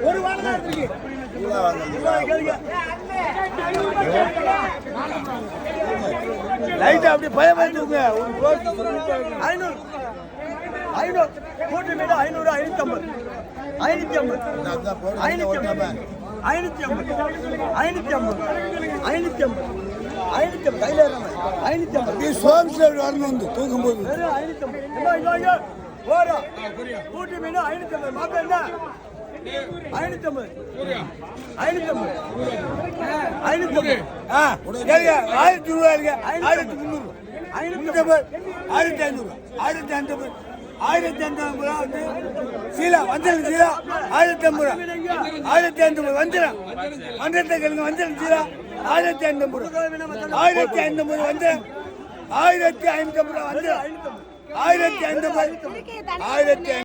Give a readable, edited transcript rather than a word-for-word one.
ஒரு வாரம் தான் இருக்கு. லைட் அப்படி பயன்படுத்துங்க. 500 500 கூட்டு மீது 500 550 550 கையில 550 சோம்சர் வரணும் தூக்கும்போது 550 ஓரா கூட்டு மீது 550 மாப்பிள்ள என்ன 550 சீலா வந்துடும் சீலா 1050 1500 வந்துடும் வந்துடும் சீலா 1550 வந்துடும் 1550 வந்துடும் 1550